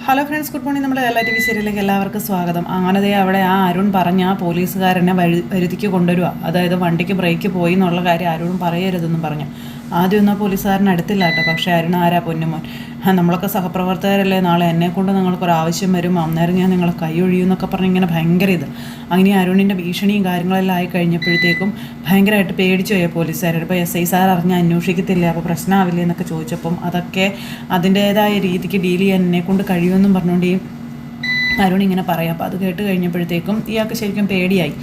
Hello friends, good morning. നമ്മുടെ എല്ലാ TV സീരിയലിലേക്ക് എല്ലാവർക്കും സ്വാഗതം. അങ്ങനെ അവിടെ ആ അരുൺ പറഞ്ഞ ആ പോലീസുകാരനെ വരുതിക്ക് കൊണ്ടുവരിക. അതായത് വണ്ടിക്ക് ബ്രേക്ക് പോയി എന്നുള്ള കാര്യം ആരോടും പറയരുതെന്നും പറഞ്ഞു. ആദ്യമൊന്നും ആ പോലീസുകാരൻ അടുത്തില്ല കേട്ടോ. പക്ഷേ അരുൺ ആരാ പൊന്നുമോൻ, നമ്മളൊക്കെ സഹപ്രവർത്തകരല്ലേ, നാളെ എന്നെക്കൊണ്ട് നിങ്ങൾക്കൊരാവശ്യം വരും, അന്നേരം ഞാൻ നിങ്ങളെ കൈ ഒഴിയുമെന്നൊക്കെ പറഞ്ഞ് ഇങ്ങനെ ഭയങ്കര അങ്ങനെ അരുണിൻ്റെ ഭീഷണിയും കാര്യങ്ങളെല്ലാം ആയി കഴിഞ്ഞപ്പോഴത്തേക്കും ഭയങ്കരമായിട്ട് പേടിച്ചു പോയ പോലീസുകാർ. ഇപ്പോൾ SI സാർ അറിഞ്ഞാൽ അന്വേഷിക്കത്തില്ല, അപ്പോൾ പ്രശ്നമാവില്ല എന്നൊക്കെ ചോദിച്ചപ്പം അതൊക്കെ അതിൻ്റേതായ രീതിക്ക് ഡീൽ ചെയ്യാൻ എന്നെക്കൊണ്ട് കഴിയുമെന്നും പറഞ്ഞുകൊണ്ട് ഈ അരുൺ ഇങ്ങനെ പറയാം. അപ്പോൾ അത് കേട്ട് കഴിഞ്ഞപ്പോഴത്തേക്കും ഇയാൾക്ക് ശരിക്കും പേടിയായി.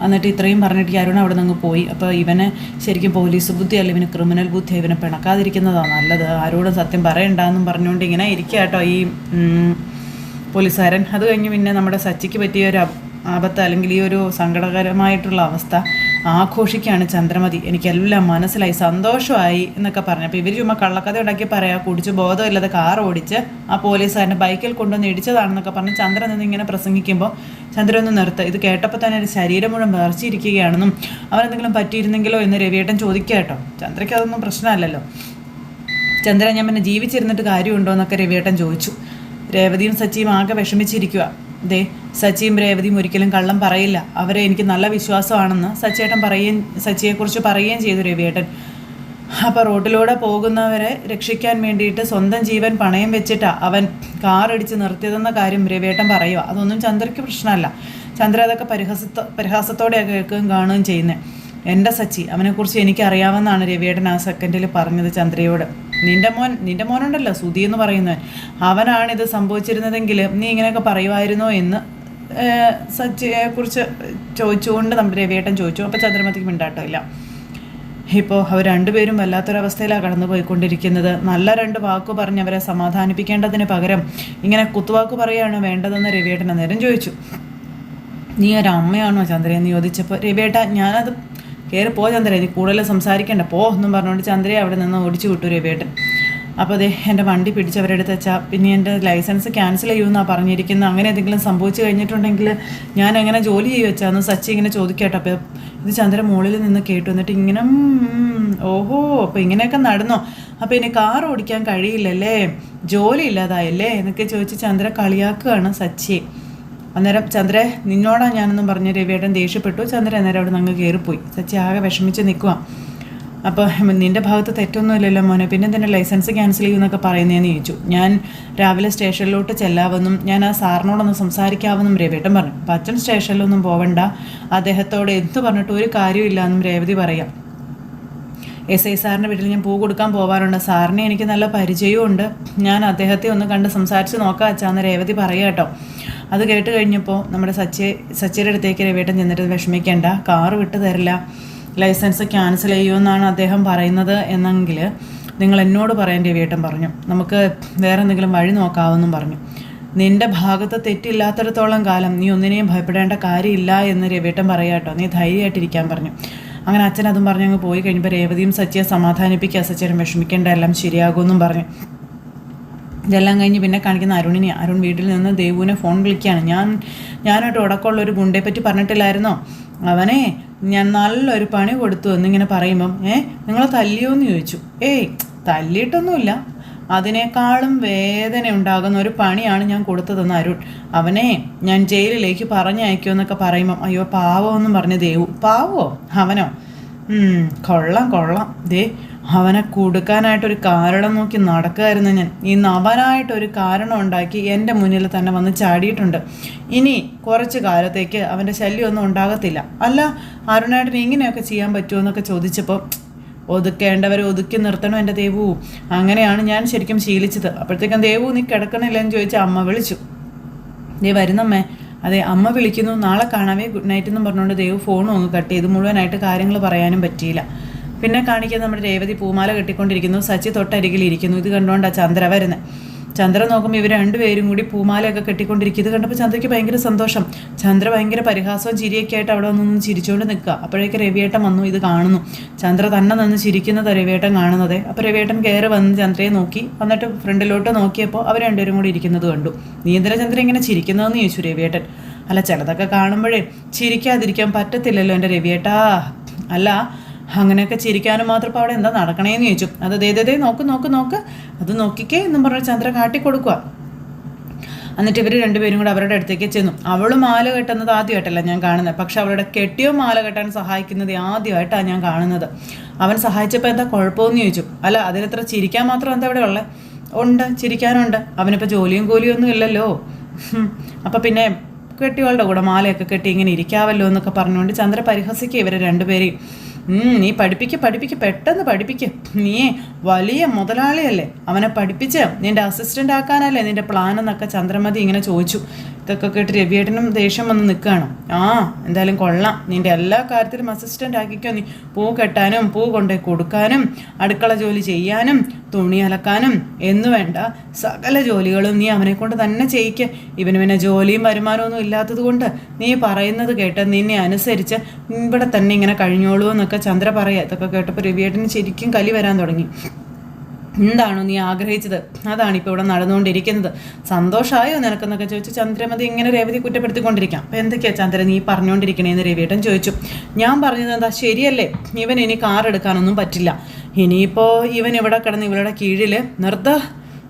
എന്നിട്ട് ഇത്രയും പറഞ്ഞിട്ട് ഈ അരുൺ അവിടെ നിന്ന് പോയി. അപ്പോൾ ഇവന് ശരിക്കും പോലീസ് ബുദ്ധിയല്ല, ഇവന് ക്രിമിനൽ ബുദ്ധി, ഇവനെ പിണക്കാതിരിക്കുന്നതാണ് നല്ലത്, ആരോടും സത്യം പറയണ്ടെന്നും പറഞ്ഞുകൊണ്ട് ഇങ്ങനെ ഇരിക്കുക കേട്ടോ ഈ പോലീസുകാരൻ. അത് കഴിഞ്ഞ് പിന്നെ നമ്മുടെ സച്ചിക്ക് പറ്റിയ ഒരു ആപത്ത് അല്ലെങ്കിൽ ഈ ഒരു സങ്കടകരമായിട്ടുള്ള അവസ്ഥ ആഘോഷിക്കുകയാണ് ചന്ദ്രമതി. എനിക്കെല്ലാം മനസ്സിലായി, സന്തോഷമായി എന്നൊക്കെ പറഞ്ഞു. അപ്പോൾ ഇവർ ചുമ്മാ കള്ളക്കഥ ഉണ്ടാക്കി പറയാം, കുടിച്ച് ബോധമില്ലാതെ കാർ ഓടിച്ച് ആ പോലീസുകാരനെ ബൈക്കിൽ കൊണ്ടുവന്ന് ഇടിച്ചതാണെന്നൊക്കെ പറഞ്ഞ് ചന്ദ്രൻ നിന്ന് ഇങ്ങനെ പ്രസംഗിക്കുമ്പോൾ ചന്ദ്രൻ ഒന്ന് നിർത്തുക. ഇത് കേട്ടപ്പോൾ തന്നെ ഒരു ശരീരം മുഴുവൻ വിറച്ചിരിക്കുകയാണെന്നും അവരെന്തെങ്കിലും പറ്റിയിരുന്നെങ്കിലോ എന്ന് രവിയേട്ടൻ ചോദിക്കുക കേട്ടോ. ചന്ദ്രയ്ക്ക് അതൊന്നും പ്രശ്നമല്ലല്ലോ. ചന്ദ്രൻ ഞാൻ പിന്നെ ജീവിച്ചിരുന്നിട്ട് കാര്യമുണ്ടോ എന്നൊക്കെ രവിയേട്ടൻ ചോദിച്ചു. രേവതിയും സച്ചിയും ആകെ വിഷമിച്ചിരിക്കുക. ദേ, സച്ചിയും രേവതിയും ഒരിക്കലും കള്ളം പറയില്ല, അവരെ എനിക്ക് നല്ല വിശ്വാസമാണെന്ന് സച്ചിയെക്കുറിച്ച് പറയുകയും ചെയ്തു രവിയേട്ടൻ. അപ്പോൾ റോഡിലൂടെ പോകുന്നവരെ രക്ഷിക്കാൻ വേണ്ടിയിട്ട് സ്വന്തം ജീവൻ പണയം വെച്ചിട്ടാണ് അവൻ കാറിടിച്ച് നിർത്തിയതെന്ന കാര്യം രവിയേട്ടൻ പറയുക. അതൊന്നും ചന്ദ്രയ്ക്ക് പ്രശ്നമല്ല. ചന്ദ്ര അതൊക്കെ പരിഹാസത്തോടെയാണ് കേൾക്കുകയും കാണുകയും ചെയ്യുന്നത്. എൻ്റെ സച്ചി, അവനെക്കുറിച്ച് എനിക്കറിയാമെന്നാണ് രവിയേട്ടൻ ആ സെക്കൻഡിൽ പറഞ്ഞത് ചന്ദ്രയോട്. നിൻ്റെ മോനുണ്ടല്ലോ സുധി എന്ന് പറയുന്നവൻ, അവനാണിത് സംഭവിച്ചിരുന്നതെങ്കിൽ നീ ഇങ്ങനെയൊക്കെ പറയുമായിരുന്നോ എന്ന് സച്ചിയെക്കുറിച്ച് ചോദിച്ചുകൊണ്ട് നമ്മുടെ രവിയേട്ടൻ ചോദിച്ചു. അപ്പോൾ ചന്ദ്രമതിക്ക് മിണ്ടാട്ടമില്ല. ഇപ്പോൾ അവർ രണ്ടുപേരും വല്ലാത്തൊരവസ്ഥയിലാണ് കടന്നു പോയിക്കൊണ്ടിരിക്കുന്നത്. നല്ല രണ്ട് വാക്ക് പറഞ്ഞ് അവരെ സമാധാനിപ്പിക്കേണ്ടതിന് പകരം ഇങ്ങനെ കുത്തുവാക്ക് പറയുകയാണ് വേണ്ടതെന്ന് രവിയേട്ടൻ അന്നേരം ചോദിച്ചു. നീ ഒരമ്മയാണോ ചന്ദ്രയെന്ന് ചോദിച്ചപ്പോൾ രവിയേട്ട ഞാനത് കയറി പോ ചന്ദ്ര, നീ കൂടുതൽ സംസാരിക്കേണ്ട പോ എന്നും പറഞ്ഞുകൊണ്ട് ചന്ദ്രയെ അവിടെ നിന്ന് ഓടിച്ചു വിട്ടു രവിയേട്ടൻ. അപ്പോൾ അതെ, എൻ്റെ വണ്ടി പിടിച്ചവരെടുത്ത് വെച്ചാൽ പിന്നെ എൻ്റെ ലൈസൻസ് ക്യാൻസൽ ചെയ്യുമെന്നാണ് പറഞ്ഞിരിക്കുന്നത്. അങ്ങനെ എന്തെങ്കിലും സംഭവിച്ചു കഴിഞ്ഞിട്ടുണ്ടെങ്കിൽ ഞാൻ എങ്ങനെ ജോലി ചെയ്യും വെച്ചാന്ന് സച്ചി ഇങ്ങനെ ചോദിക്കട്ടെ. അപ്പോൾ ഇത് ചന്ദ്ര മുകളിൽ നിന്ന് കേട്ടു. എന്നിട്ട് ഇങ്ങനെ ഓഹോ, അപ്പോൾ ഇങ്ങനെയൊക്കെ നടന്നോ, അപ്പോൾ ഇനി കാർ ഓടിക്കാൻ കഴിയില്ലല്ലേ, ജോലി ഇല്ലാതായല്ലേ എന്നൊക്കെ ചോദിച്ച് ചന്ദ്ര കളിയാക്കുകയാണ് സച്ചിയെ. അന്നേരം ചന്ദ്ര നിന്നോടാ ഞാനെന്നും പറഞ്ഞ് രവിയേട്ടൻ ദേഷ്യപ്പെട്ടു. ചന്ദ്ര അന്നേരം അവിടെ നിന്ന് കയറിപ്പോയി. സച്ചി ആകെ വിഷമിച്ച് നിൽക്കുക. അപ്പോൾ നിൻ്റെ ഭാഗത്ത് തെറ്റൊന്നുമില്ലല്ലോ മോനെ, പിന്നെ എന്തിൻ്റെ ലൈസൻസ് ക്യാൻസൽ ചെയ്യുമെന്നൊക്കെ പറയുന്നതെന്ന് ചോദിച്ചു. ഞാൻ രാവിലെ സ്റ്റേഷനിലോട്ട് ചെല്ലാമെന്നും ഞാൻ ആ സാറിനോടൊന്ന് സംസാരിക്കാമെന്നും രവിയേട്ടൻ പറഞ്ഞു. അപ്പം അച്ഛൻ സ്റ്റേഷനിലൊന്നും പോവണ്ട, അദ്ദേഹത്തോട് എന്ത് പറഞ്ഞിട്ട് ഒരു കാര്യമില്ല എന്നും രേവതി പറയാം. SI സാറിൻ്റെ വീട്ടിൽ ഞാൻ പൂ കൊടുക്കാൻ പോകാറുണ്ട്, സാറിനെ എനിക്ക് നല്ല പരിചയമുണ്ട്, ഞാൻ അദ്ദേഹത്തെ ഒന്ന് കണ്ട് സംസാരിച്ച് നോക്കാം അച്ഛാന്ന് രേവതി പറയുക കേട്ടോ. അത് കേട്ട് കഴിഞ്ഞപ്പോൾ നമ്മുടെ സച്ചിയുടെ അടുത്തേക്ക് രവിയേട്ടൻ ചെന്നിട്ട് വിഷമിക്കേണ്ട, കാറ് വിട്ടു തരില്ല, ലൈസൻസ് ക്യാൻസൽ ചെയ്യുമെന്നാണ് അദ്ദേഹം പറയുന്നത് എന്നെങ്കിൽ നിങ്ങൾ എന്നോട് പറയാൻ രവിയേട്ടൻ പറഞ്ഞു, നമുക്ക് വേറെ എന്തെങ്കിലും വഴി നോക്കാമെന്നും പറഞ്ഞു. നിൻ്റെ ഭാഗത്ത് തെറ്റില്ലാത്തിടത്തോളം കാലം നീ ഒന്നിനെയും ഭയപ്പെടേണ്ട കാര്യമില്ല എന്ന് രവിയേട്ടൻ പറയാം കേട്ടോ, നീ ധൈര്യമായിട്ടിരിക്കാൻ പറഞ്ഞു. അങ്ങനെ അച്ഛൻ അതും പറഞ്ഞ് അങ്ങ് പോയി കഴിഞ്ഞപ്പോൾ രേവതിയും സച്ചിയെ സമാധാനിപ്പിക്കുക, സച്ചിയും വിഷമിക്കേണ്ട, എല്ലാം ശരിയാകുമെന്നും പറഞ്ഞു. ഇതെല്ലാം കഴിഞ്ഞ് പിന്നെ കാണിക്കുന്ന അരുൺ വീട്ടിൽ നിന്ന് ദേവുവിനെ ഫോൺ വിളിക്കുകയാണ്. ഞാനായിട്ട് ഉടക്കമുള്ളൊരു ഗുണ്ടയെ പറ്റി പറഞ്ഞിട്ടില്ലായിരുന്നോ, അവനെ ഞാൻ നല്ലൊരു പണി കൊടുത്തു എന്നിങ്ങനെ പറയുമ്പം നിങ്ങൾ തല്ലിയോന്ന് ചോദിച്ചു. തല്ലിയിട്ടൊന്നുമില്ല, അതിനേക്കാളും വേദന ഉണ്ടാകുന്ന ഒരു പണിയാണ് ഞാൻ കൊടുത്തതെന്ന് അരുൺ. അവനെ ഞാൻ ജയിലിലേക്ക് പറഞ്ഞയക്കുമെന്നൊക്കെ പറയുമ്പം അയ്യോ പാവമെന്നും പറഞ്ഞ് ദേവു. പാവോ അവനോ? കൊള്ളാം. ദേ, അവനെ കൊടുക്കാനായിട്ടൊരു കാരണം നോക്കി നടക്കുമായിരുന്നു ഞാൻ. ഇന്ന് അവനായിട്ടൊരു കാരണം ഉണ്ടാക്കി എൻ്റെ മുന്നിൽ തന്നെ വന്ന് ചാടിയിട്ടുണ്ട്. ഇനി കുറച്ച് കാലത്തേക്ക് അവൻ്റെ ശല്യമൊന്നും ഉണ്ടാകത്തില്ല. അല്ല അരുണായിട്ടിന് ഇങ്ങനെയൊക്കെ ചെയ്യാൻ പറ്റുമോ എന്നൊക്കെ ചോദിച്ചപ്പോൾ ഒതുക്കേണ്ടവരെ ഒതുക്കി നിർത്തണം എൻ്റെ ദേവു, അങ്ങനെയാണ് ഞാൻ ശരിക്കും ശീലിച്ചത്. അപ്പോഴത്തേക്കും ദേവു നീ കിടക്കണില്ലെന്ന് ചോദിച്ചാൽ അമ്മ വിളിച്ചു. ദേ വരുന്നമ്മേ. അതെ, അമ്മ വിളിക്കുന്നു, നാളെ കാണാവേ, ഗുഡ് നൈറ്റ് എന്നും പറഞ്ഞുകൊണ്ട് ദേവു ഫോണും ഒന്ന് കട്ട് ചെയ്ത് മുഴുവനായിട്ട് കാര്യങ്ങൾ പറയാനും പറ്റിയില്ല. പിന്നെ കാണിക്കുന്നത് നമ്മുടെ രേവതി പൂമാല കെട്ടിക്കൊണ്ടിരിക്കുന്നു, സച്ചി തൊട്ടരികിലിരിക്കുന്നു. ഇത് കണ്ടുകൊണ്ടാണ് ചന്ദ്ര വരുന്നത്. ചന്ദ്ര നോക്കുമ്പോൾ ഇവർ രണ്ടുപേരും കൂടി പൂമാലയൊക്കെ കെട്ടിക്കൊണ്ടിരിക്കുന്നത് കണ്ടപ്പോൾ ചന്ദ്രയ്ക്ക് ഭയങ്കര സന്തോഷം. ചന്ദ്ര ഭയങ്കര പരിഹാസവും ചിരിയൊക്കെ ആയിട്ട് അവിടെ നിന്ന് ചിരിച്ചുകൊണ്ട് നിൽക്കുക. അപ്പോഴേക്ക് രവിയേട്ടൻ വന്നു, ഇത് കാണുന്നു. ചന്ദ്ര തന്നെ നിന്ന് ചിരിക്കുന്നത് രവിയേട്ടൻ കാണുന്നത്. അപ്പോൾ രവിയേട്ടൻ കയറി വന്ന് ചന്ദ്രയെ നോക്കി, എന്നിട്ട് ഫ്രണ്ടിലോട്ട് നോക്കിയപ്പോൾ അവർ രണ്ടുപേരും കൂടി ഇരിക്കുന്നത് കണ്ടു. നീ എന്തിനാ ചന്ദ്ര ഇങ്ങനെ ചിരിക്കുന്നതെന്ന് ചോദിച്ചു രവിയേട്ടൻ. അല്ല ചിലതൊക്കെ കാണുമ്പോഴേ ചിരിക്കാതിരിക്കാൻ പറ്റത്തില്ലല്ലോ എൻ്റെ രവിയേട്ടാ. അല്ല അങ്ങനെയൊക്കെ ചിരിക്കാനും മാത്രം ഇപ്പോൾ അവിടെ എന്താ നടക്കണേന്ന് ചോദിച്ചു. അത് ദേ നോക്ക് അത് നോക്കിക്കേ എന്നും പറഞ്ഞ് ചന്ദ്ര കാട്ടിക്കൊടുക്കുക. എന്നിട്ട് ഇവർ രണ്ടുപേരും കൂടെ അവരുടെ അടുത്തേക്ക് ചെന്നു. അവൾ മാല കെട്ടുന്നത് ആദ്യമായിട്ടല്ല ഞാൻ കാണുന്നത്, പക്ഷെ അവളുടെ കെട്ടിയോ മാല കെട്ടാൻ സഹായിക്കുന്നത് ആദ്യമായിട്ടാണ് ഞാൻ കാണുന്നത്. അവൻ സഹായിച്ചപ്പോൾ എന്താ കുഴപ്പമെന്ന് ചോദിച്ചു. അല്ല, അതിലെത്ര ചിരിക്കാൻ മാത്രം എന്താ ഇവിടെ ഉള്ളത്? ഉണ്ട്, ചിരിക്കാനുണ്ട്. അവനിപ്പോൾ ജോലിയും കൂലിയൊന്നും ഇല്ലല്ലോ. അപ്പം പിന്നെ കെട്ടിയോളുടെ കൂടെ മാലയൊക്കെ കെട്ടി ഇങ്ങനെ ഇരിക്കാവല്ലോ എന്നൊക്കെ പറഞ്ഞുകൊണ്ട് ചന്ദ്ര പരിഹസിക്കുക ഇവരെ രണ്ടുപേരെയും. നീ പഠിപ്പിക്ക്, പെട്ടെന്ന് പഠിപ്പിക്ക്. നീ വലിയ മുതലാളിയല്ലേ, അവനെ പഠിപ്പിച്ച് നിൻ്റെ അസിസ്റ്റൻ്റ് ആക്കാനല്ലേ നിൻ്റെ പ്ലാൻ എന്നൊക്കെ ചന്ദ്രമതി ഇങ്ങനെ ചോദിച്ചു. ഇതൊക്കെ കേട്ട് രവിയേട്ടനും ദേഷ്യം വന്ന് നിൽക്കുകയാണ്. എന്തായാലും കൊള്ളാം, നിൻ്റെ എല്ലാ കാര്യത്തിലും അസിസ്റ്റൻ്റ് ആക്കിക്കോ. നീ പൂ കെട്ടാനും പൂ കൊണ്ടേ കൊടുക്കാനും അടുക്കള ജോലി ചെയ്യാനും തുണി അലക്കാനും എന്നു വേണ്ട സകല ജോലികളും നീ അവനെ കൊണ്ട് തന്നെ ചെയ്യിക്കുക. ഇവന് പിന്നെ ജോലിയും വരുമാനമൊന്നും ഇല്ലാത്തത് കൊണ്ട് നീ പറയുന്നത് കേട്ട് നിന്നെ അനുസരിച്ച് ഇവിടെ തന്നെ ഇങ്ങനെ കഴിഞ്ഞോളൂ എന്നൊക്കെ ചന്ദ്ര പറയുക. ഇതൊക്കെ കേട്ടപ്പോൾ രവിയേട്ടന് ശരിക്കും കലി വരാൻ തുടങ്ങി. എന്താണോ നീ ആഗ്രഹിച്ചത് അതാണിപ്പോൾ ഇവിടെ നടന്നുകൊണ്ടിരിക്കുന്നത്, സന്തോഷമായോ നിനക്കെന്നൊക്കെ ചോദിച്ചു ചന്ദ്രമതി ഇങ്ങനെ രേവതി കുറ്റപ്പെടുത്തിക്കൊണ്ടിരിക്കാം. അപ്പോൾ എന്തൊക്കെയാണ് ചന്ദ്ര നീ പറഞ്ഞുകൊണ്ടിരിക്കണേന്ന് രവിയേട്ടൻ ചോദിച്ചു. ഞാൻ പറഞ്ഞത് എന്താ ശരിയല്ലേ, ഇവൻ ഇനി കാർ എടുക്കാനൊന്നും പറ്റില്ല. ഇനിയിപ്പോൾ ഇവൻ ഇവിടെ കിടന്ന് ഇവളുടെ കീഴിൽ നിർത്ത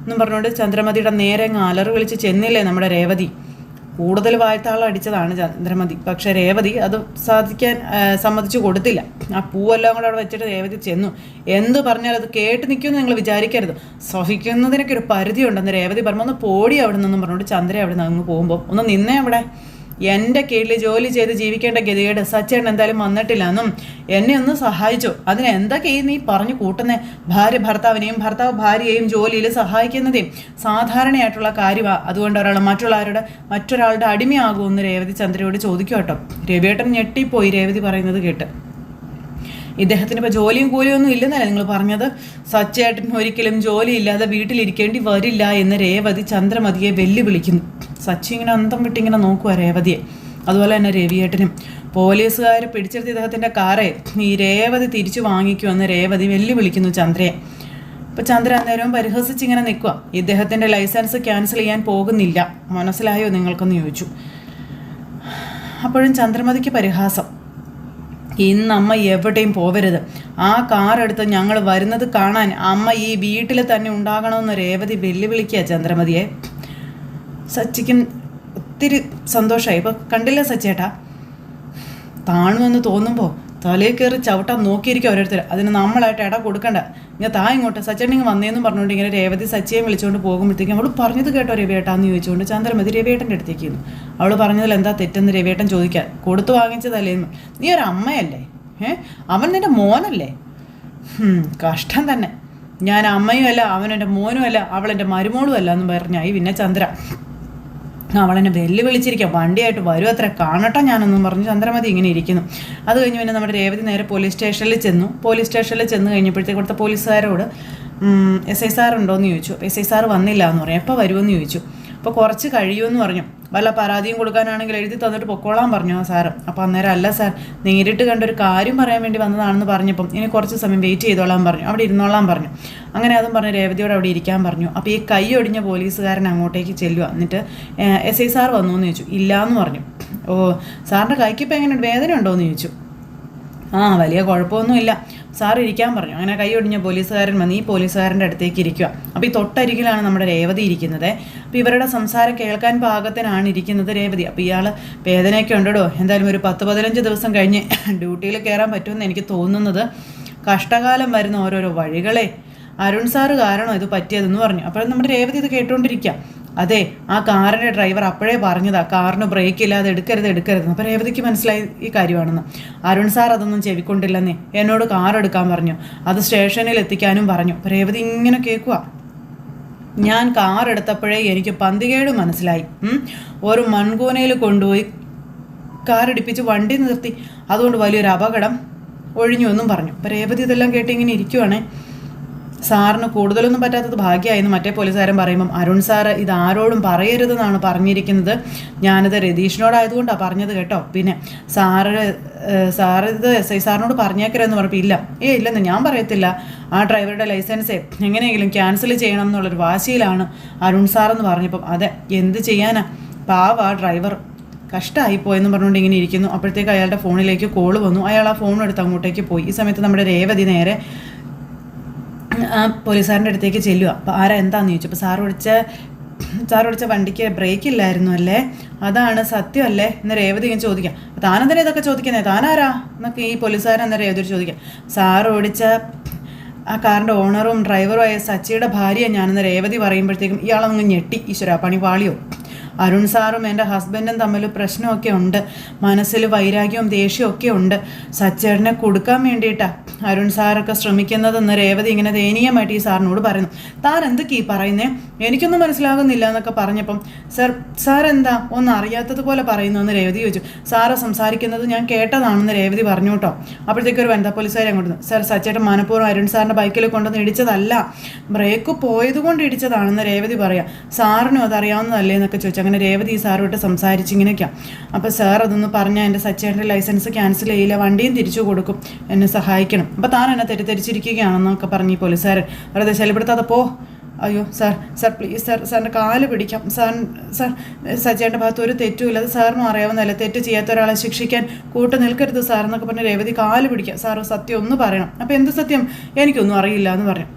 എന്നും പറഞ്ഞുകൊണ്ട് ചന്ദ്രമതിയുടെ നേരെ അലറി വിളിച്ച് ചെന്നില്ലേ നമ്മുടെ രേവതി. കൂടുതൽ വായത്താളം അടിച്ചതാണ് ചന്ദ്രമതി. പക്ഷെ രേവതി അത് സാധിക്കാൻ സമ്മതിച്ചു കൊടുത്തില്ല. ആ പൂവെല്ലാം കൂടെ അവിടെ വെച്ചിട്ട് രേവതി ചെന്നു. എന്ത് പറഞ്ഞാൽ അത് കേട്ട് നിൽക്കുമെന്ന് നിങ്ങൾ വിചാരിക്കരുത്, സഹിക്കുന്നതിനൊക്കെ ഒരു പരിധിയുണ്ടെന്ന് രേവതി പറഞ്ഞു. ഒന്ന് പോടി അവിടെ നിന്നും പറഞ്ഞുകൊണ്ട് ചന്ദ്ര അവിടെ നിന്ന് അങ്ങ് പോകുമ്പോൾ ഒന്ന് നിന്നേ അവിടെ. എൻ്റെ കീഴിൽ ജോലി ചെയ്ത് ജീവിക്കേണ്ട ഗതികേട് സച്ചേട്ടൻ എന്തായാലും വന്നിട്ടില്ല എന്നും എന്നെ ഒന്ന് സഹായിച്ചു. അതിനെന്തൊക്കെ നീ പറഞ്ഞു കൂട്ടുന്നേ? ഭാര്യ ഭർത്താവിനെയും ഭർത്താവ് ഭാര്യയെയും ജോലിയിൽ സഹായിക്കുന്നതേയും സാധാരണയായിട്ടുള്ള കാര്യമാണ്. അതുകൊണ്ട് മറ്റൊരാളുടെ അടിമയാകുമെന്ന് രേവതി ചന്ദ്രയോട് ചോദിക്കും കേട്ടോ. രവിയേട്ടൻ ഞെട്ടിപ്പോയി രേവതി പറയുന്നത് കേട്ട്. ഇദ്ദേഹത്തിന് ഇപ്പോൾ ജോലിയും കൂലിയൊന്നും ഇല്ലെന്നല്ലേ നിങ്ങൾ പറഞ്ഞത്? സച്ചേട്ടൻ ഒരിക്കലും ജോലിയില്ലാതെ വീട്ടിലിരിക്കേണ്ടി വരില്ല എന്ന് രേവതി ചന്ദ്രമതിയെ വെല്ലുവിളിക്കുന്നു. സച്ചി ഇങ്ങനെ അന്തം വിട്ടിങ്ങനെ നോക്കുക രേവതിയെ. അതുപോലെ തന്നെ രവിയേട്ടനും. പോലീസുകാർ പിടിച്ചെടുത്ത് ഇദ്ദേഹത്തിൻ്റെ കാറെ ഈ രേവതി തിരിച്ചു വാങ്ങിക്കുമെന്ന് രേവതി വെല്ലുവിളിക്കുന്നു ചന്ദ്രയെ. അപ്പോൾ ചന്ദ്ര അന്നേരവും പരിഹസിച്ചിങ്ങനെ നിൽക്കുക. ഇദ്ദേഹത്തിൻ്റെ ലൈസൻസ് ക്യാൻസൽ ചെയ്യാൻ പോകുന്നില്ല, മനസ്സിലായോ നിങ്ങൾക്കെന്ന് ചോദിച്ചു. അപ്പോഴും ചന്ദ്രമതിക്ക് പരിഹാസം. ഇന്ന് അമ്മ എവിടെയും പോവരുത്, ആ കാറെടുത്ത് ഞങ്ങൾ വരുന്നത് കാണാൻ അമ്മ ഈ വീട്ടിൽ തന്നെ ഉണ്ടാകണമെന്ന് രേവതി വെല്ലുവിളിക്കുക ചന്ദ്രമതിയെ. സച്ചിക്കും ഒത്തിരി സന്തോഷമായി. ഇപ്പോൾ കണ്ടില്ല സച്ചേട്ടാ, താണുമെന്ന് തോന്നുമ്പോൾ തലയിൽ കയറി ചവിട്ടാൻ നോക്കിയിരിക്കുക ഓരോരുത്തർ. അതിന് നമ്മളായിട്ട് ഇട കൊടുക്കണ്ട. ഇങ്ങനെ ഇങ്ങോട്ട് സച്ചേട്ടൻ വന്നേന്നും പറഞ്ഞുകൊണ്ട് ഇങ്ങനെ രേവതി സച്ചിയെ വിളിച്ചുകൊണ്ട് പോകുമ്പോഴത്തേക്കും അവൾ പറഞ്ഞത് കേട്ടോ രവിയേട്ടാന്ന് ചോദിച്ചുകൊണ്ട് ചന്ദ്രമതി രവിയേട്ടൻ്റെ അടുത്തേക്ക് ഇരുന്നു. അവൾ പറഞ്ഞതിൽ എന്താ തെറ്റെന്ന് രവിയേട്ടൻ ചോദിക്കാൻ. കൊടുത്തു വാങ്ങിച്ചതല്ലേന്ന്. നീ ഒരു അമ്മയല്ലേ, അവൻ നിൻ്റെ മോനല്ലേ? കഷ്ടം തന്നെ. ഞാൻ അമ്മയും അല്ല, അവൻ എൻ്റെ മോനും അല്ല, അവൾ എൻ്റെ മരുമോളും അല്ല എന്ന് പറഞ്ഞായി പിന്നെ ചന്ദ്ര. അവളെന്നെ വെല്ലുവിളിച്ചിരിക്കുക, വണ്ടിയായിട്ട് വരും അത്ര കാണട്ടെ ഞാനൊന്നും പറഞ്ഞു ചന്ദ്രമതി ഇങ്ങനെ ഇരിക്കുന്നു. അത് കഴിഞ്ഞ് പിന്നെ നമ്മുടെ രേവതി നേരെ പോലീസ് സ്റ്റേഷനിൽ ചെന്നു. പോലീസ് സ്റ്റേഷനിൽ ചെന്ന് കഴിഞ്ഞപ്പോഴത്തേക്ക് ഇവിടുത്തെ പോലീസുകാരോട് SI സാർ ഉണ്ടോയെന്ന് ചോദിച്ചു. SI സാർ വന്നില്ല എന്ന് പറഞ്ഞു. എപ്പോൾ വരുമെന്ന് ചോദിച്ചു. അപ്പോൾ കുറച്ച് കഴിയുമെന്ന് പറഞ്ഞു. വല്ല പരാതിയും കൊടുക്കാനാണെങ്കിൽ എഴുതി തന്നിട്ട് പൊക്കോളാൻ പറഞ്ഞു ആ സാറ്. അപ്പോൾ അന്നേരം അല്ല സാർ, നേരിട്ട് കണ്ടൊരു കാര്യം പറയാൻ വേണ്ടി വന്നതാണെന്ന് പറഞ്ഞപ്പം ഇനി കുറച്ച് സമയം വെയിറ്റ് ചെയ്തോളാൻ പറഞ്ഞു, അവിടെ ഇരുന്നോളാൻ പറഞ്ഞു. അങ്ങനെ അതും പറഞ്ഞ് രേവതിയോട് അവിടെ ഇരിക്കാൻ പറഞ്ഞു. അപ്പോൾ ഈ കൈ ഒടിഞ്ഞ പോലീസുകാരൻ അങ്ങോട്ടേക്ക് ചെല്ലുക. എന്നിട്ട് SI സാർ വന്നു എന്ന് ചോദിച്ചു. ഇല്ലയെന്ന് പറഞ്ഞു. സാറിൻ്റെ കൈക്കിപ്പോൾ എങ്ങനെയുണ്ട്, വേദന ഉണ്ടോ എന്ന് ചോദിച്ചു. വലിയ കുഴപ്പമൊന്നുമില്ല, സാർ ഇരിക്കാൻ പറഞ്ഞു. അങ്ങനെ കൈ ഒടിഞ്ഞ പോലീസുകാരൻ വന്ന് ഈ പോലീസുകാരൻ്റെ അടുത്തേക്ക് ഇരിക്കുക. അപ്പോൾ ഈ തൊട്ടരികിലാണ് നമ്മുടെ രേവതി ഇരിക്കുന്നത്. അപ്പോൾ ഇവരുടെ സംസാരം കേൾക്കാൻ പാകത്തിനാണ് ഇരിക്കുന്നത് രേവതി. അപ്പോൾ ഇയാൾ വേദനയൊക്കെ ഉണ്ടോ, എന്തായാലും ഒരു 10-15 ദിവസം കഴിഞ്ഞ് ഡ്യൂട്ടിയിൽ കയറാൻ പറ്റുമെന്ന് എനിക്ക് തോന്നുന്നത്. കഷ്ടകാലം വരുന്ന ഓരോരോ വഴികളെ അരുൺ സാറ് കാരണം ഇത് പറ്റിയതെന്ന് പറഞ്ഞു. അപ്പോൾ നമ്മുടെ രേവതി ഇത് കേട്ടുകൊണ്ടിരിക്കുക. അതെ, ആ കാറിൻ്റെ ഡ്രൈവർ അപ്പോഴേ പറഞ്ഞതാ കാറിന് ബ്രേക്ക് ഇല്ലാതെ എടുക്കരുത്. അപ്പോൾ രേവതിക്ക് മനസ്സിലായി ഈ കാര്യമാണെന്ന്. അരുൺ സാർ അതൊന്നും ചെവിക്കൊണ്ടില്ലെന്നേ, എന്നോട് കാർ എടുക്കാൻ പറഞ്ഞു, അത് സ്റ്റേഷനിൽ എത്തിക്കാനും പറഞ്ഞു. അപ്പോൾ രേവതി ഇങ്ങനെ കേൾക്കുക. ഞാൻ കാർ എടുത്തപ്പോഴേ എനിക്ക് പന്തികേട് മനസ്സിലായി. ഒരു മൺകൂനയിൽ കൊണ്ടുപോയി കാർ ഇടിപ്പിച്ച് വണ്ടി നിർത്തി, അതുകൊണ്ട് വലിയൊരു അപകടം ഒഴിഞ്ഞു എന്നും പറഞ്ഞു. അപ്പോൾ രേവതി ഇതെല്ലാം കേട്ട് ഇങ്ങനെ ഇരിക്കുവാണേ. സാറിന് കൂടുതലൊന്നും പറ്റാത്തത് ഭാഗ്യമായിരുന്നു മറ്റേ പോലീസുകാരൻ പറയുമ്പം. അരുൺ സാറ് ഇത് ആരോടും പറയരുതെന്നാണ് പറഞ്ഞിരിക്കുന്നത്, ഞാനിത് രതീഷിനോടായതുകൊണ്ടാണ് പറഞ്ഞത് കേട്ടോ. പിന്നെ സാറിത് SI സാറിനോട് പറഞ്ഞേക്കരുതെന്ന് പറഞ്ഞപ്പോൾ ഇല്ലെന്ന് ഞാൻ പറയത്തില്ല, ആ ഡ്രൈവറുടെ ലൈസൻസ് എങ്ങനെയെങ്കിലും ക്യാൻസൽ ചെയ്യണം എന്നുള്ളൊരു വാശിയിലാണ് അരുൺ സാറെന്ന് പറഞ്ഞപ്പം. അതെ, എന്ത് ചെയ്യാനാ, പാവ ആ ഡ്രൈവർ, കഷ്ടമായിപ്പോയെന്ന് പറഞ്ഞുകൊണ്ട് ഇങ്ങനെ ഇരിക്കുന്നു. അപ്പോഴത്തേക്ക് അയാളുടെ ഫോണിലേക്ക് കോള് വന്നു. അയാൾ ആ ഫോൺ എടുത്ത് അങ്ങോട്ടേക്ക് പോയി. ഈ സമയത്ത് നമ്മുടെ രേവതി നേരെ പോലീസുകാരൻ്റെ അടുത്തേക്ക് ചെല്ലുക. അപ്പോൾ ആരാ എന്താണെന്ന് ചോദിച്ചു. അപ്പോൾ സാറ് വിളിച്ച സാർ ഓടിച്ച വണ്ടിക്ക് ബ്രേക്ക് ഇല്ലായിരുന്നു അല്ലേ, അതാണ് സത്യമല്ലേ എന്ന് രേവതി ഇങ്ങനെ ചോദിക്കാം. താനെന്തിനാ ഇതൊക്കെ ചോദിക്കുന്നേ, താനാരാ എന്നൊക്കെ ഈ പോലീസുകാരൻ എന്താ രേവതി ചോദിക്കാം. സാർ ഓടിച്ച ആ കാറിൻ്റെ ഓണറും ഡ്രൈവറുമായ സച്ചിയുടെ ഭാര്യ ഞാനെന്ന് രേവതി പറയുമ്പോഴത്തേക്കും ഇയാളങ്ങ് ഞെട്ടി. ഈശ്വരാ, പണി പാളിയോ? അരുൺ സാറും എൻ്റെ ഹസ്ബൻഡും തമ്മിൽ പ്രശ്നമൊക്കെ ഉണ്ട്, മനസ്സിൽ വൈരാഗ്യവും ദേഷ്യമൊക്കെ ഉണ്ട്. സച്ചേട്ടനെ കൊടുക്കാൻ വേണ്ടിയിട്ടാണ് അരുൺ സാറൊക്കെ ശ്രമിക്കുന്നതെന്ന് രേവതി ഇങ്ങനെ ദയനീയമായിട്ട് ഈ സാറിനോട് പറയുന്നു. താൻ എന്തൊക്കെ ഈ പറയുന്നേ, എനിക്കൊന്നും മനസ്സിലാകുന്നില്ല എന്നൊക്കെ പറഞ്ഞപ്പം സാർ എന്താ ഒന്നും അറിയാത്തതുപോലെ പറയുന്നു എന്ന് രേവതി ചോദിച്ചു. സാറ് സംസാരിക്കുന്നത് ഞാൻ കേട്ടതാണെന്ന് രേവതി പറഞ്ഞു കേട്ടോ. അപ്പോഴത്തേക്ക് ഒരു വനിതാ പോലീസുകാരെ അങ്ങോട്ട്, സാർ സച്ചേട്ടൻ മനഃപൂർവ്വം അരുൺ സാറിൻ്റെ ബൈക്കിൽ കൊണ്ടുവന്ന് ഇടിച്ചതല്ല, ബ്രേക്ക് പോയതുകൊണ്ട് ഇടിച്ചതാണെന്ന് രേവതി പറയാം. സാറിനും അതറിയാവുന്നതല്ലേ എന്നൊക്കെ ചോദിച്ചു. അങ്ങനെ രേവതി ഈ സാറുമായിട്ട് സംസാരിച്ചിങ്ങനെയൊക്കെയാണ്. അപ്പോൾ സാർ അതൊന്ന് പറഞ്ഞാൽ എൻ്റെ സച്ചേട്ടൻ്റെ ലൈസൻസ് ക്യാൻസൽ ചെയ്യില്ല, വണ്ടിയും തിരിച്ചു കൊടുക്കും, എന്നെ സഹായിക്കണം. അപ്പോൾ താൻ എന്നെ തെറ്റിദ്ധരിച്ചിരിക്കുകയാണെന്നൊക്കെ പറഞ്ഞ് ഈ പോലീസുകാരൻ വെറുതെ ശല്യപ്പെടുത്താതെ പോ. അയ്യോ സാർ പ്ലീസ് സാറിൻ്റെ കാല് പിടിക്കാം. സാർ സച്ചേട്ടൻ്റെ ഭാഗത്ത് ഒരു തെറ്റുമില്ല, അത് സാറിനും അറിയാവുന്നതല്ലേ, തെറ്റ് ചെയ്യാത്ത ഒരാളെ ശിക്ഷിക്കാൻ കൂട്ട് നിൽക്കരുത് സാർ എന്നൊക്കെ പറഞ്ഞ് രേവതി കാല് പിടിക്കാം. സാറ് സത്യം ഒന്ന് പറയണം. അപ്പോൾ എന്ത് സത്യം, എനിക്കൊന്നും അറിയില്ല എന്ന് പറഞ്ഞു.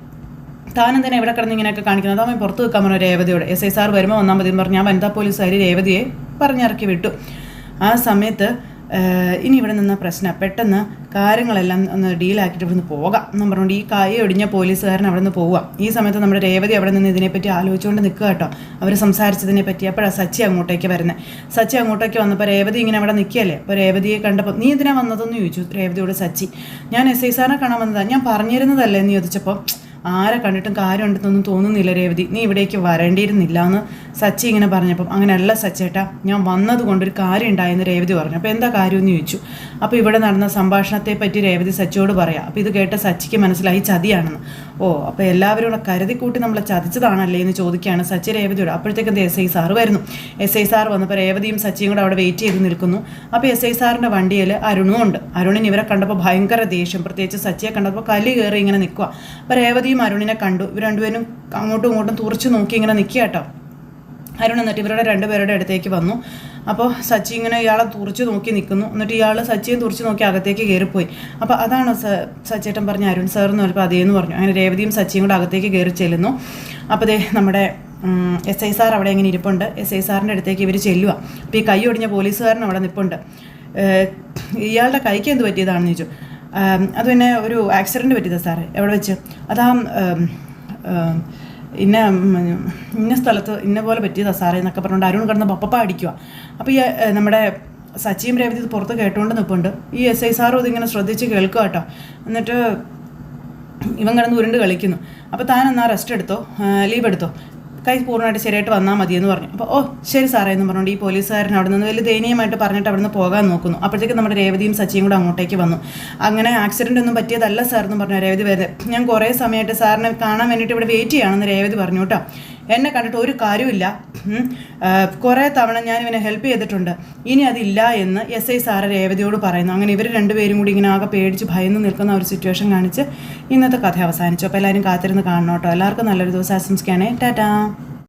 താനെന്തിനാ ഇവിടെ കിടന്ന് ഇങ്ങനെയൊക്കെ കാണിക്കുന്നത്, അതാവുമ്പോൾ പുറത്ത് വെക്കാൻ പറഞ്ഞു രേവതിയോട്. SI സാർ വരുമ്പോൾ വന്നാൽ മതി എന്ന് പറഞ്ഞ് ഞാൻ വനിതാ പോലീസുകാർ രേവതിയെ പറഞ്ഞിറക്കി വിട്ടു. ആ സമയത്ത് ഇനി ഇവിടെ നിന്ന പ്രശ്നം പെട്ടെന്ന് കാര്യങ്ങളെല്ലാം ഒന്ന് ഡീലാക്കിയിട്ട് ഇവിടുന്ന് പോകാം എന്നും പറഞ്ഞുകൊണ്ട് ഈ കൈ ഒടിഞ്ഞ പോലീസുകാരൻ അവിടെ നിന്ന് പോവുക. ഈ സമയത്ത് നമ്മുടെ രേവതി അവിടെ നിന്ന് ഇതിനെപ്പറ്റി ആലോചിച്ചുകൊണ്ട് നിൽക്കുക കേട്ടോ, അവർ സംസാരിച്ചതിനെ പറ്റി. അപ്പോഴാണ് സച്ചി അങ്ങോട്ടേക്ക് വരുന്നത്. സച്ചി അങ്ങോട്ടേക്ക് വന്നപ്പോൾ രേവതി ഇങ്ങനെ അവിടെ നിൽക്കുകയല്ലേ. അപ്പോൾ രേവതിയെ കണ്ടപ്പോൾ നീ എന്തിനാ വന്നതെന്ന് ചോദിച്ചു രേവതിയോട് സച്ചി. ഞാൻ SI സാറിനെ കാണാൻ വന്നതാണ്, ഞാൻ പറഞ്ഞിരുന്നതല്ലേ എന്ന് ചോദിച്ചപ്പോൾ ആരെ കണ്ടിട്ടും കാര്യമുണ്ടെന്നൊന്നും തോന്നുന്നില്ല രേവതി, നീ ഇവിടേക്ക് വരേണ്ടിയിരുന്നില്ല എന്ന് സച്ചി ഇങ്ങനെ പറഞ്ഞപ്പം അങ്ങനെയല്ല സച്ചേട്ടാ, ഞാൻ വന്നത് കൊണ്ടൊരു കാര്യം ഉണ്ടായെന്ന് രേവതി പറഞ്ഞു. അപ്പോൾ എന്താ കാര്യമെന്ന് ചോദിച്ചു. അപ്പോൾ ഇവിടെ നടന്ന സംഭാഷണത്തെ പറ്റി രേവതി സച്ചിയോട് പറയാം. അപ്പോൾ ഇത് കേട്ട സച്ചിക്ക് മനസ്സിലായി ചതിയാണെന്ന്. ഓ, അപ്പോൾ എല്ലാവരും കൂടെ കരുതിക്കൂട്ടി നമ്മളെ ചതിച്ചതാണല്ലേ എന്ന് ചോദിക്കുകയാണ് സച്ചി രേവതിയോട്. അപ്പോഴത്തേക്കും SI സാറ് വരുന്നു. SI സാർ വന്നപ്പോൾ രേവതിയും സച്ചിയും കൂടെ അവിടെ വെയിറ്റ് ചെയ്ത് നിൽക്കുന്നു. അപ്പോൾ SI സാറിൻ്റെ വണ്ടിയിൽ അരുണും ഉണ്ട്. അരുണിന് ഇവരെ കണ്ടപ്പോൾ ഭയങ്കര ദേഷ്യം, പ്രത്യേകിച്ച് സച്ചിയെ കണ്ടപ്പോൾ കലി കയറി ഇങ്ങനെ നിൽക്കുക. അപ്പോൾ രേവതിയും അരുണിനെ കണ്ടു. ഇവർ രണ്ടുപേരും അങ്ങോട്ടും ഇങ്ങോട്ടും തുറച്ചു നോക്കി ഇങ്ങനെ നിൽക്കുക കേട്ടോ. അരുൺ എന്നിട്ട് ഇവരുടെ രണ്ടുപേരുടെ അടുത്തേക്ക് വന്നു. അപ്പോൾ സച്ചി ഇങ്ങനെ ഇയാളെ തുറച്ച് നോക്കി നിൽക്കുന്നു. എന്നിട്ട് ഇയാൾ സച്ചിയെ തുറച്ച് നോക്കി അകത്തേക്ക് കയറിപ്പോയി. അപ്പോൾ അതാണ് സച്ചേട്ടൻ പറഞ്ഞ അരുൺ സാർ എന്ന് പറഞ്ഞപ്പോൾ അതേന്ന് പറഞ്ഞു. അങ്ങനെ രേവതിയും സച്ചിയും കൂടെ അകത്തേക്ക് കയറി ചെല്ലുന്നു. അപ്പോൾ നമ്മുടെ SI സാർ അവിടെ ഇങ്ങനെ ഇരിപ്പുണ്ട്. SI സാറിൻ്റെ അടുത്തേക്ക് ഇവർ ചെല്ലുക. അപ്പോൾ ഈ കൈ ഒടിഞ്ഞ പോലീസുകാരൻ അവിടെ നിൽപ്പുണ്ട്. ഇയാളുടെ കൈക്ക് എന്ത് പറ്റിയതാണെന്ന് ചോദിച്ചു. അത് പിന്നെ ഒരു ആക്സിഡൻറ്റ് പറ്റിയതാണ് സാറേ. എവിടെ വെച്ച്? അതാ ഇന്ന സ്ഥലത്ത് ഇന്ന പോലെ പറ്റിയതാണ് സാറേ എന്നൊക്കെ പറഞ്ഞുകൊണ്ട് അരുൺ കിടന്ന് പപ്പ അടിക്കുക. അപ്പോൾ ഈ നമ്മുടെ സച്ചിയും രേവതി ഇത് പുറത്ത് കേട്ടുകൊണ്ട് നിൽപ്പുണ്ട്. ഈ SI സാറും ഇതിങ്ങനെ ശ്രദ്ധിച്ച് കേൾക്കുക കേട്ടോ. എന്നിട്ട് ഇവൻ കിടന്ന് ഉരുണ്ട് കളിക്കുന്നു. അപ്പോൾ താൻ എന്നാ റെസ്റ്റ് എടുത്തോ, ലീവ് എടുത്തോ, കൈ പൂർണ്ണമായിട്ട് ശരിയായിട്ട് വന്നാൽ മതിയെന്ന് പറഞ്ഞു. അപ്പോൾ ഓ ശരി സാറേ എന്ന് പറഞ്ഞുകൊണ്ട് ഈ പോലീസുകാരൻ അവിടെ നിന്ന് വലിയ ദയനീയമായിട്ട് പറഞ്ഞിട്ട് അവിടെ നിന്ന് പോകാൻ നോക്കുന്നു. അപ്പോഴത്തേക്ക് നമ്മുടെ രേവതിയും സച്ചിയും കൂടെ അങ്ങോട്ടേക്ക് വന്നു. അങ്ങനെ ആക്സിഡൻ്റ് ഒന്നും പറ്റിയതല്ല സാർ എന്ന് പറഞ്ഞു രേവതി വരുന്നത്. ഞാൻ കുറേ സമയമായിട്ട് സാറിനെ കാണാൻ വേണ്ടിയിട്ട് ഇവിടെ വെയിറ്റ് ചെയ്യുകയാണെന്ന് രേവതി പറഞ്ഞു കേട്ടോ. എന്നെ കണ്ടിട്ട് ഒരു കാര്യമില്ല, കുറേ തവണ ഞാൻ ഇവനെ ഹെൽപ്പ് ചെയ്തിട്ടുണ്ട്, ഇനി അതില്ല എന്ന് SI സാറ് രേവതിയോട് പറയുന്നു. അങ്ങനെ ഇവർ രണ്ടുപേരും കൂടി ഇങ്ങനെ ആകെ പേടിച്ച് ഭയന്ന് നിൽക്കുന്ന ഒരു സിറ്റുവേഷൻ കാണിച്ച് ഇന്നത്തെ കഥ അവസാനിച്ചു. അപ്പോൾ എല്ലാവരും കാത്തിരുന്ന് കാണണം കേട്ടോ. എല്ലാവർക്കും നല്ലൊരു ദിവസം ആശംസിക്കുകയാണേ. ടാറ്റാ.